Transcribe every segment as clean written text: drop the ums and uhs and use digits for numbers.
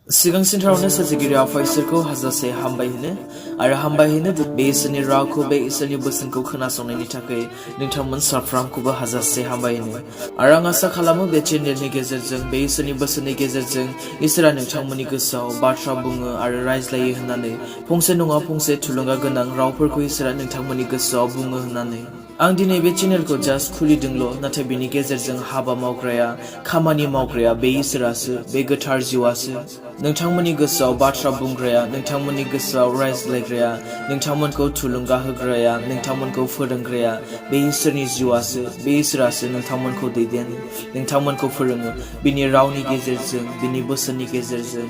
सिगांसिन थारावनो सोरजिगिरि आफा इसोरखौ हाजासे हामबाय होनो आरो हामबाय होनो बे इसोरनि रावखौ बे इसोरनि बोसोनखौ खोनासंनायनि थाखाय नोंथांमोन साफ्रोमखौबो हाजासे हामबाय होनो आरो आं आसा खालामो बे चेनेलनि गेजेरजों बे इसोरनि बोसोननि गेजेरजों इसोरा नोंथांमोननि गोसोआव बाथ्रा बुङो आरो रायज्लायो होननानै फंसे नङा फंसे थुलुंगा गोनां रावफोरखौ इसोरा नोंथांमोननि गोसोआव बुङो होननानै आं दिनै बे चेनेलखौ जास्ट खुलिदोंल' नाथाय बेनि गेजेरजों हाबा मावग्राया खामानि मावग्राया बे इसोरासो बे गोथार जिउआसो नोंथांमोननि गोसोआव बाथ्रा बुंग्राया नोंथांमोननि गोसोआव रायज्लायग्राया नोंथांमोनखौ थुलुंगा होग्राया नोंथांमोनखौ फोरोंग्राया बे इसोरनि जिउआसो बे इसोरासो नोंथांमोनखौ दैदेनो नोंथांमोनखौ फोरोङो बिनि रावनि गेजेरजों बिनि बोसोननि गेजेरजों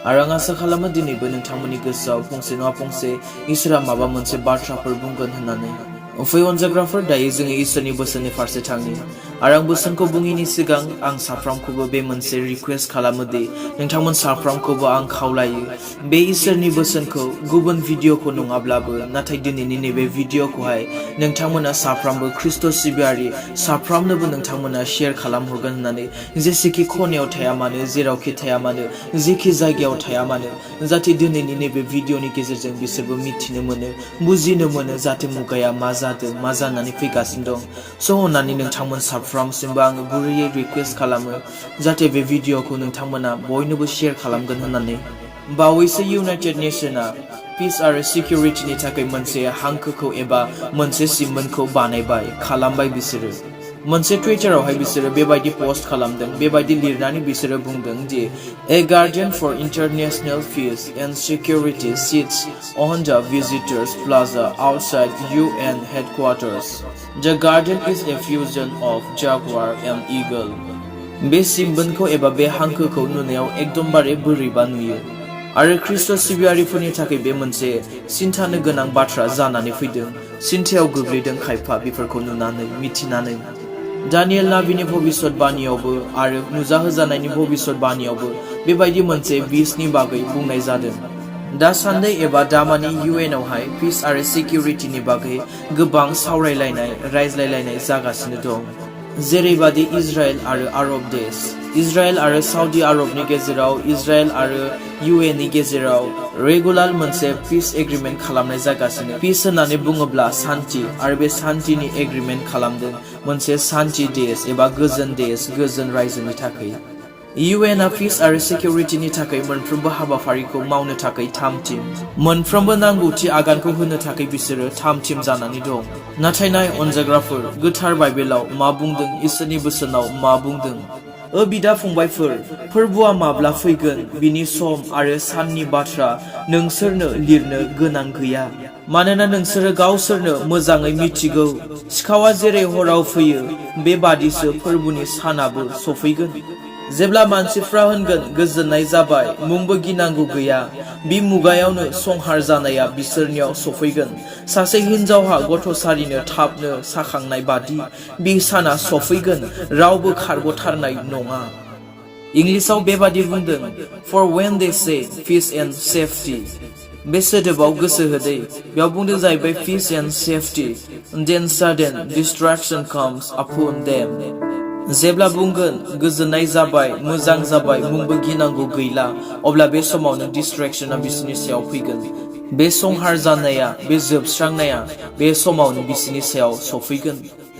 आरो आं आसा खालामो दिनैबो नोंथांमोननि गोसोआव फंसे नङा फंसे इसोरा माबा मोनसे बाथ्राफोर बुंगोन होननानै फै अनजाग्राफोर दायो जोङो इसोरनि बोसोननि फारसे थाङो आरो आं बोसोनखौ बुङिनि सिगां आं साफ्रोमखौबो बे मोनसे रिक्वेस्ट खालामो दि नोंथांमोन साफ्रोमखौबो आं खावलायो बे इसोरनि बोसोनखौ गुबुन भिडिअखौ नङाब्लाबो नाथाय दिनैनि नैबे भिडिअखौहाय नोंथांमोना साफ्रोमबो ख्रिस्ट' सिबियारि साफ्रोमनोबो नोंथांमोना शेयार खालामहरगोन होननानै जेसेखि खनायाव थाया मानो जेरावखि थाया मानो जेखि जायगायाव थाया मानो जाहाथे दिनैनि नैबे भिडिअनि गेजेरजों बिसोरबो मिथिनो मोनो बुजिनो मोनो जाहाथे मुगाया मा जादों मा जानानै फैगासिनो दं स' अननानै नोंथांमोन साफ्रोमसिमबो आङो गुरैयै रिक्वेस्ट खालामो जाहाथे बे भिडिअखौ नोंथांमोना बयनोबो शेयार खालामगोन होननानै बावैसो इउनाइटेड नेशनआ पिस आरो सिकिउरिटिनि थाखाय मोनसे हांखोखौ एबा मोनसे सिम्बलखौ बानायबाय खालामबाय बिसोरो मोनसे टुइटारावहाय बिसोरो बेबायदि पोस्ट खालामदों बेबायदि लिरनानै बिसोरो बुंदों the a guardian for international peace and security sits on the visitors plaza outside UN headquarters the guardian is a fusion of jaguar and eagle बे सिम्बलखौ एबा बे हांखोखौ नुनायाव एकदमबारे बोरैबा नुयो आरो ख्रिस्ट' सिबियारिफोरनि थाखाय बे मोनसे सिन्थानो गोनां बाथ्रा जानानै फैदों सिन्थायाव गोग्लैदों खायफा बेफोरखौ नुनानै मिथिनानै दानियेल नाबिनि भबिसत बानियावबो आरो नुजाहोजानायनि भबिसत बानियावबो बेबायदि मोनसे बिसनि बागै बुंनाय जादों दासान्दै एबा दामानि UNआवहाय पिस आरो सिकिउरिटिनि बागै गोबां सावरायलायनाय रायज्लायलायनाय जागासिनो दं जेरैबादि इजराइल आरो आरब देश इजराइल आरो साउदी आरबनि गेजेराव इजराइल आरो UNनि गेजेराव रेगुलार मोनसे पिस एग्रीमेन्ट खालामनाय जागासिनो पिस होननानै बुङोब्ला शान्ति आरो बे शान्तिनि एग्रीमेन्ट खालामदों मोनसे शान्ति देश एबा गोजोन देश गोजोन रायजोनि थाखाय UNआ पिस आरो सिकिउरिटिनि थाखाय मोनफ्रोमबो हाबाफारिखौ मावनो थाखाय थाम टीम मोनफ्रोमबो नांगौथि आगानखौ होनो थाखाय बिसोरो थाम टीम जानानै दं नाथाय नाय अनजाग्राफोर गोथार बाइबेलाव मा बुंदों इसोरनि बोसोनाव मा बुंदों बिदा फंबायफोर फोरबोआ माब्ला फैगोन बिनि सम आरो साननि बाथ्रा नोंसोरनो लिरनो गोनां गैया मानोना नोंसोरो गावसोरनो मोजाङै मिथिगौ सिखावा जेरै हराव फैयो बेबादिसो फोरबोनि सानाबो सफैगोन जेब्ला मानसिफ्रा होनगोन गोजोननाय जाबाय मुंबो गिनांगौ गैया बे मुगायावनो संहार जानाया बिसोरनियाव सफैगोन सासे हिनजावहा गथ'सारिनो थाबनो साखांनाय बादि बे साना सफैगोन रावबो खारग'थारनाय नङा इंलिसाव बेबादि बुंदों for when they say peace and safety बे सोदोबाव गोसो होदै बेयाव बुंदों जाहैबाय peace and safety then sudden destruction comes upon them जेब्ला बुंगोन गोजोननाय जाबाय मोजां जाबाय मुंबो गिनांगौ गैला अब्ला बे समावनो डिस्ट्रेक्शना बिसोरनि सायाव फैगोन बे संहार जानाया बे जोबस्रांनाया बे समावनो बिसोरनि सायाव सफैगोन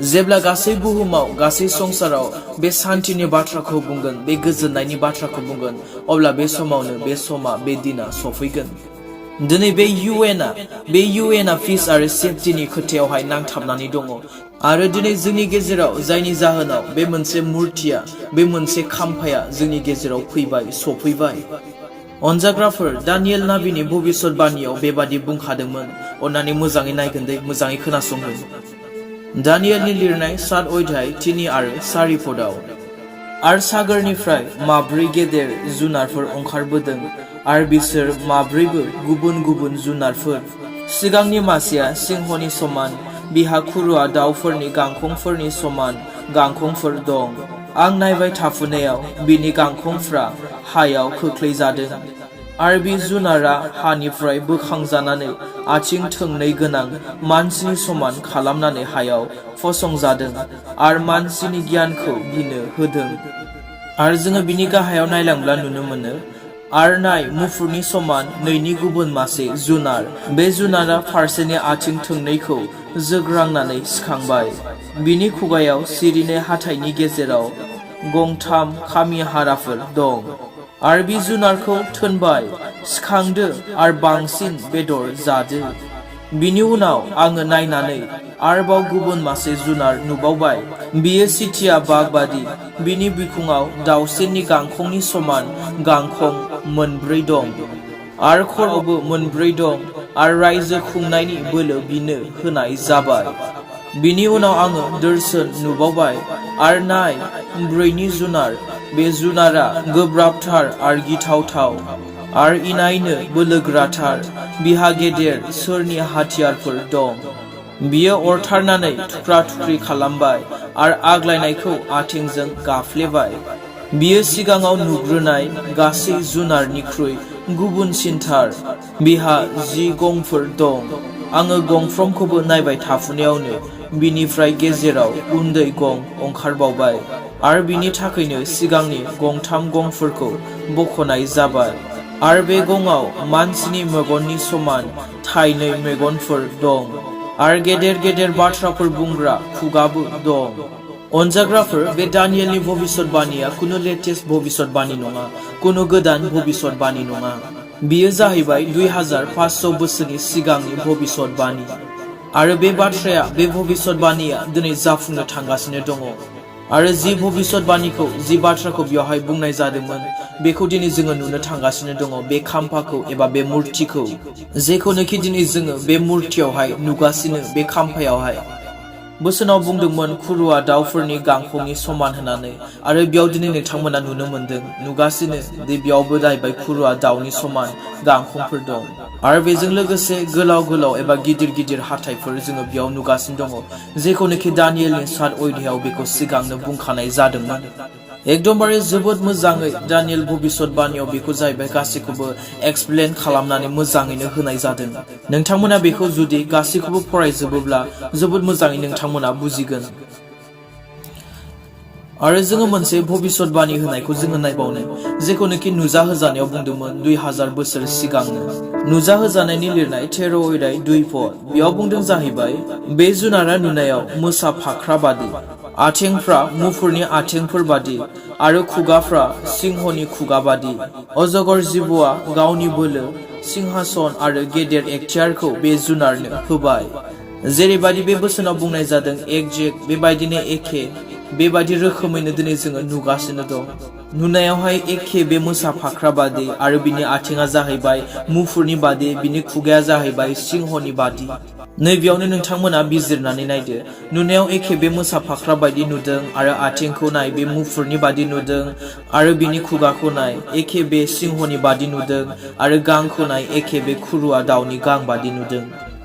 जेब्ला गासै बुहुमाव गासै संसाराव बे शान्तिनि बाथ्राखौ बुंगोन बे गोजोननायनि बाथ्राखौ बुंगोन अब्ला बे समावनो बे समा बे दिना सफैगोन दिनै बे UNआ पिस आरो सेफटिनि खोथायावहाय नांथाबनानै दङ आरो दिनै जोंनि गेजेराव जायनि जाहोनाव बे मोनसे मुर्तिया बे मोनसे खाम्फाया जोंनि गेजेराव फैबाय सफैबाय अनजाग्राफोर दानियेल नाबिनि भबिसत बानियाव बेबादि बुंखादोंमोन अन्नानै मोजाङै नायगोन दे मोजाङै खोनासंगोन दानियेलनि लिरनाय 7 अध्याय 3 आरो 4 पदआव आरो सागरनिफ्राय माब्रै गेदेर जुनारफोर ओंखारबोदों आरो बिसोर माब्रैबो गुबुन गुबुन जुनारफोर सिगांनि मासेया सिंहनि समान बिहा खुरुआ दाउफोरनि गांखंफोरनि समान गांखंफोर दं आं नायबाय थाफुनायाव बिनि गांखंफ्रा हायाव खोख्लैजादों आरो बे जुनारा हानिफ्राय बोखांजानानै आथिं थोंनै गोनां मानसिनि समान खालामनानै हायाव फसंजादों आरो मानसिनि गियानखौ बिनो होदों आरो जोङो बिनि गाहायाव नायलांब्ला नुनो मोनो आरनाय मुफुरनि समान नैनि गुबुन मासे जुनार बे जुनारा फारसेनि आथिं थोंनैखौ जोग्रांनानै सिखांबाय बिनि खुगायाव सिरिनाय हाथाइनि गेजेराव गंथाम खामि हाराफोर दं आरो बे जुनारखौ थोनबाय सिखांदो आरो बांसिन बेदर जादो बिनि उनाव आङो नायनानै आरोबाव गुबुन मासे जुनार नुबावबाय बियो सिथिया बाघ बादि बिनि बिखुङाव दाउसेननि गांखंनि समान गांखं मोनब्रै दं आरो खर'बो मोनब्रै दं आरो रायजो खुंनायनि बोलो बिनो होनाय जाबाय बिनि उनाव आङो दर्शन नुबावबाय आरो नाय ब्रैनि जुनार बे जुनारा गोब्राबथार आरो गिथावथाव आरो इनायनो बोलोग्राथार बिहा गेदेर सोरनि हाथियारफोर दं बियो अरथारनानै थुख्रा थुख्रि खालामबाय आरो आग्लायनायखौ आथिंजों गाफ्लेबाय बियो सिगाङाव नुग्रोनाय गासै जुनारनिख्रुइ गुबुनसिनथार बिहा 10 गंफोर दं आङो गंफ्रोमखौबो नायबाय थाफुनायावनो बिनिफ्राय गेजेराव उन्दै गं ओंखारबावबाय आरो बिनि थाखायनो सिगांनि गंथाम गंफोरखौ बख'नाय जाबाय आरो बे गंआव मानसिनि मेगननि समान थाइनै मेगनफोर दं आरो गेदेर गेदेर बाथ्राफोर बुंग्रा खुगाबो दं अनजाग्राफोर बे दानियेलनि भबिसतबाणीया कुनु लेटेस्ट भबिसतबाणी नङा कुनु गोदान भबिसतबाणी नङा बियो जाहैबाय 2500 बोसोरनि सिगांनि भबिसतबाणी आरो बे बाथ्राया बे भबिसतबाणीया दिनै जाफुंनो थांगासिनो दङ आरो जि भबिसतबाणीखौ जि बाथ्राखौ बेवहाय बुंनाय जादोंमोन बेखौ दिनै जोङो नुनो थांगासिनो दङ बे खाम्फाखौ एबा बे मुर्तिखौ जेखौनोखि दिनै जोङो बे मुर्तियावहाय नुगासिनो बे खाम्फायावहाय बोसोनाव बुंदोंमोन खुरुआ दाउफोरनि गांखंनि समान होननानै आरो बेयाव दिनै नोंथांमोना नुनो मोनदों नुगासिनो दि बेयावबो जाहैबाय खुरुआ दाउनि समान गांखंफोर दं आरो बेजों लोगोसे गोलाव गोलाव एबा गिदिर गिदिर हाथाइफोर जोङो बेयाव नुगासिनो दङ जेखौनोखि दानियेलनि 7 अध्यायाव बेखौ सिगांनो बुंखानाय जादोंमोन एकदमबारे जोबोद मोजाङै दानियेल भबिसतबाणीयाव बेखौ जाहैबाय गासैखौबो एक्सप्लेन खालामनानै मोजाङैनो होनाय जादों नोंथांमोना बेखौ जुदि गासैखौबो फरायजोबोब्ला जोबोद मोजाङै नोंथांमोना बुजिगोन आरो जोङो मोनसे भबिसतबाणी होनायखौ जोङो नायबावनो जेखौनोखि नुजाहोजानायाव बुंदोंमोन 2000 बोसोर सिगांनो नुजाहोजानायनि लिरनाय 13 अध्याय 2 पद बेयाव बुंदों जाहैबाय बे जुनारा नुनायाव मोसा फाख्रा बादि आथिंफ्रा मुफुरनि आथिंफोर बादि आरो खुगाफ्रा सिंहनि खुगा बादि अजगर जिबौआ गावनि बोलो सिंहासन आरो गेदेर एखतियारखौ बे जुनारनो होबाय जेरैबादि बे बोसोनाव बुंनाय जादों एकजेक्ट बेबायदिनो एखे बेबायदि रोखोमैनो दिनै जोङो नुगासिनो दं नुनायावहाय एखे बे मोसा फाख्रा बादि आरो बिनि आथिङा जाहैबाय मुफुरनि बादि बिनि खुगाया जाहैबाय सिंहनि बादि नैबेयावनो नोंथांमोना बिजिरनानै नायदो नुनायाव एखे बे मोसा फाख्रा बायदि नुदों आरो आथिंखौ नाय बे मुफुरनि बादि नुदों आरो बिनि खुगाखौ नाय एखे बे सिंहनि बादि नुदों आरो गांखौ नाय एखे बे खुरुआ दाउनि गां बादि नुदों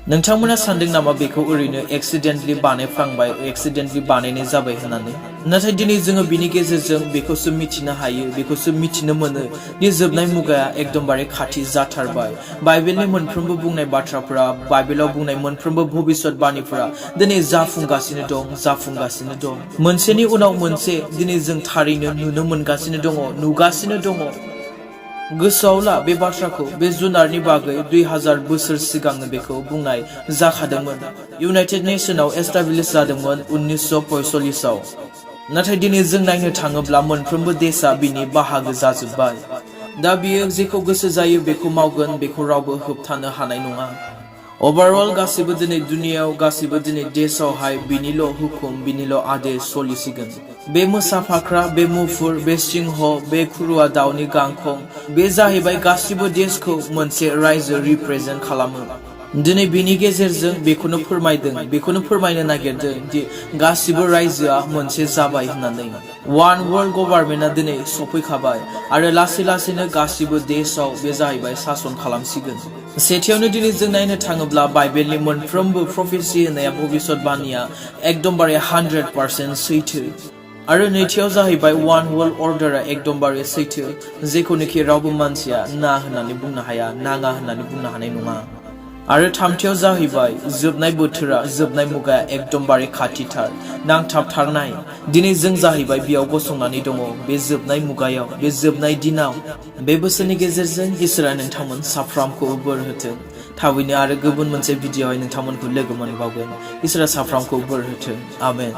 नोंथांमोना सानदों नामा बेखौ ओरैनो एक्सिडेन्टलि बानायफ्लांबाय एक्सिडेन्टलि बानायनाय जाबाय होननानै नाथाय दिनै जोङो बिनि गेजेरजों बेखौसो मिथिनो हायो बेखौसो मिथिनो मोनो दि जोबनाय मुगाया एकदमबारे खाथि जाथारबाय बाइबेलनि मोनफ्रोमबो बुंनाय बाथ्राफोरा बाइबेलाव बुंनाय मोनफ्रोमबो भबिसतबाणीफोरा दिनै जाफुंगासिनो दं मोनसेनि उनाव मोनसे दिनै जों थारैनो नुनो मोनगासिनो दङ नुगासिनो दङ गोसोआव ला बे बाथ्राखौ बे जुनारनि बागै 2000 बोसोर सिगांनो बेखौ बुंनाय जाखादोंमोन इउनाइटेड नेशनाव एस्टाब्लिश जादोंमोन 1945 आव नाथाय दिनै जों नायनो थाङोब्ला मोनफ्रोमबो देशा बिनि बाहागो जाजोब्बाय दा बियो जेखौ गोसो जायो बेखौ मावगोन बेखौ रावबो होबथानो हानाय नङा ओभारअल गासिबो दिनै दुनियाव गासिबो दिनै देशआवहाय बिनिल' हुकुम बिनिल' आदेश सोलिसिगोन बे मोसा फाख्रा बे मुफुर बे सिंह बे खुरुआ दाउनि गांखं बे जाहैबाय गासिबो देशखौ मोनसे रायजो रिप्रेजेन्ट खालामो दिनै बिनि गेजेरजों बेखौनो फोरमायनो नागिरदों दि गासिबो रायजोआ मोनसे जाबाय होननानै वान वर्ल्ड गभर्नमेन्टआ दिनै सफैखाबाय आरो लासै लासैनो गासिबो देशआव बे जाहैबाय सासन खालामसिगोन सेथियावनो दिनै जों नायनो थाङोब्ला बाइबेलनि मोनफ्रोमबो प्रफेसि होनाया भबिसतबाणीया एकदमबारे 100% सैथो आरो नैथियाव जाहैबाय वान वर्ल्ड अर्डारा एकदमबारे सैथो जेखौनोखि रावबो मानसिया ना होननानै बुंनो हाया नाङा होननानै बुंनो हानाय नङा आरो थामथियाव जाहैबाय जोबनाय बोथोरा जोबनाय मुगाया एकदमबारे खाथिथार नांथाबथारनाय दिनै जों जाहैबाय बेयाव गसंनानै दङ बे जोबनाय मुगायाव बे जोबनाय दिनाव बे बोसोरनि गेजेरजों इसोरा नोंथांमोन साफ्रामखौ बोर होथों थाबैनो आरो गुबुन मोनसे भिडिअ'आव नोंथांमोनखौ लोगो मोनबावगोन इसोरा साफ्रामखौ बोर होथों आमेन